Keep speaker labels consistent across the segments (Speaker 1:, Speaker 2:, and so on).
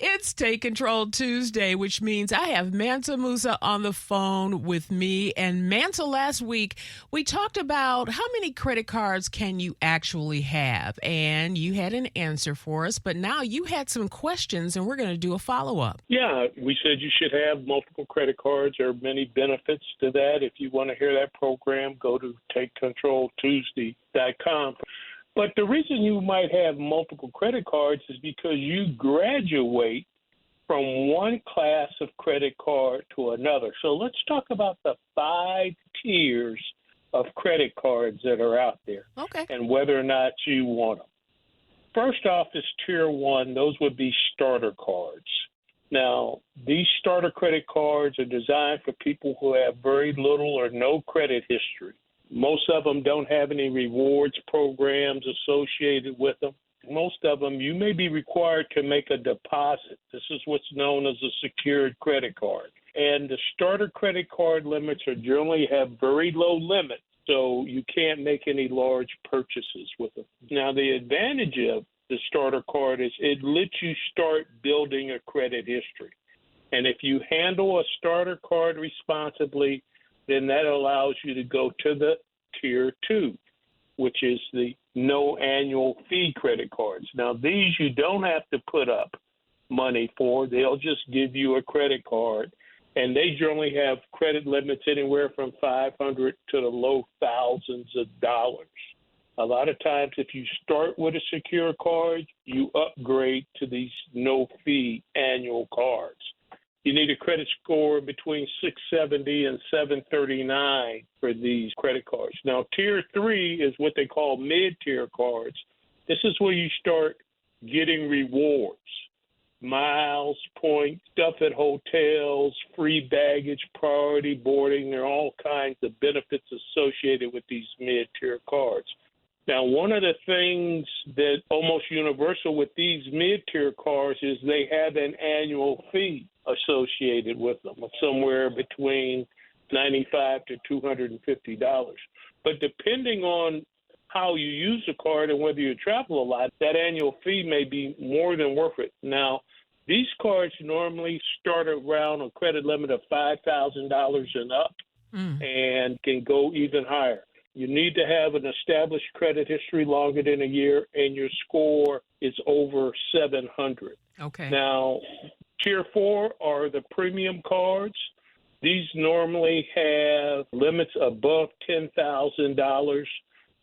Speaker 1: It's Take Control Tuesday, which means I have Mansa Musa on the phone with me. And Mansa, last week, we talked about how many credit cards can you actually have? And you had an answer for us, but now you had some questions, and we're going to do a follow-up.
Speaker 2: Yeah, we said you should have multiple credit cards. There are many benefits to that. If you want to hear that program, go to TakeControlTuesday.com. But the reason you might have multiple credit cards is because you graduate from one class of credit card to another. So let's talk about the 5 tiers of credit cards that are out there,
Speaker 1: Okay.
Speaker 2: and whether or not you want them. First off is Tier 1. Those would be starter cards. Now, these starter credit cards are designed for people who have very little or no credit history. Most of them don't have any rewards programs associated with them. Most of them, you may be required to make a deposit. This is what's known as a secured credit card. And the starter credit card limits are generally have very low limits, so you can't make any large purchases with them. Now, the advantage of the starter card is it lets you start building a credit history. And if you handle a starter card responsibly, then that allows you to go to the Tier 2, which is the no annual fee credit cards. Now, these you don't have to put up money for. They'll just give you a credit card, and they generally have credit limits anywhere from $500 to the low thousands of dollars. A lot of times, if you start with a secure card, you upgrade to these no-fee annual cards. You need a credit score between 670 and 739 for these credit cards. Now, Tier 3 is what they call mid-tier cards. This is where you start getting rewards, miles, points, stuff at hotels, free baggage, priority boarding. There are all kinds of benefits associated with these mid-tier cards. Now, one of the things that almost universal with these mid-tier cards is they have an annual fee associated with them, somewhere between $95 to $250. But depending on how you use the card and whether you travel a lot, that annual fee may be more than worth it. Now, these cards normally start around a credit limit of $5,000 and up and can go even higher. You need to have an established credit history longer than a year, and your score is over 700.
Speaker 1: Okay.
Speaker 2: Now, Tier 4 are the premium cards. These normally have limits above $10,000.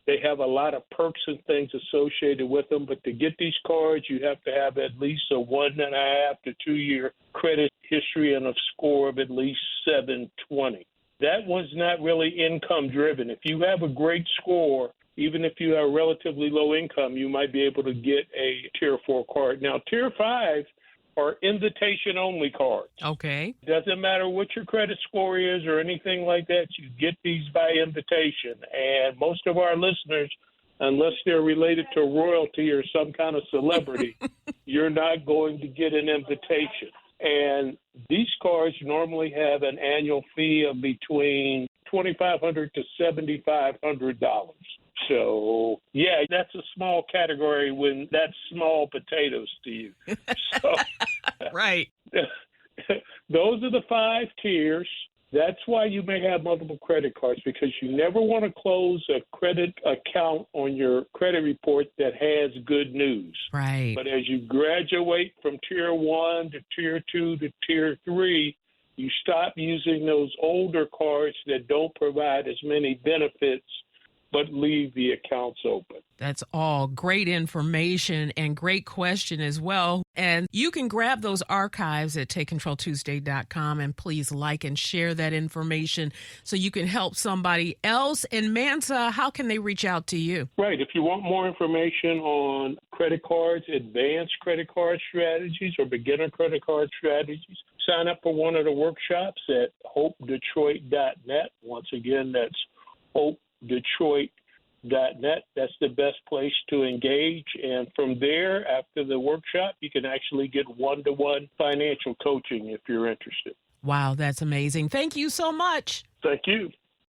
Speaker 2: They have a lot of perks and things associated with them, but to get these cards, you have to have at least a 1.5 to 2 year credit history and a score of at least 720. That one's not really income driven. If you have a great score, even if you have relatively low income, you might be able to get a Tier 4 card. Now, Tier 5 are invitation-only cards.
Speaker 1: Okay.
Speaker 2: Doesn't matter what your credit score is or anything like that. You get these by invitation. And most of our listeners, unless they're related to royalty or some kind of celebrity, you're not going to get an invitation. And these cards normally have an annual fee of between $2,500 to $7,500. So, yeah, that's a small category when that's small potatoes to you. So,
Speaker 1: Right.
Speaker 2: Those are the 5 tiers. That's why you may have multiple credit cards, because you never want to close a credit account on your credit report that has good news.
Speaker 1: Right.
Speaker 2: But as you graduate from Tier 1 to Tier 2 to Tier 3, you stop using those older cards that don't provide as many benefits but leave the accounts open.
Speaker 1: That's all great information and great question as well. And you can grab those archives at TakeControlTuesday.com, and please like and share that information so you can help somebody else. And Mansa, how can they reach out to you?
Speaker 2: Right. If you want more information on credit cards, advanced credit card strategies, or beginner credit card strategies, sign up for one of the workshops at hopedetroit.net. Once again, that's hopedetroit.net. That's the best place to engage. And from there, after the workshop, you can actually get one-to-one financial coaching if you're interested.
Speaker 1: Wow, that's amazing. Thank you so much.
Speaker 2: Thank you.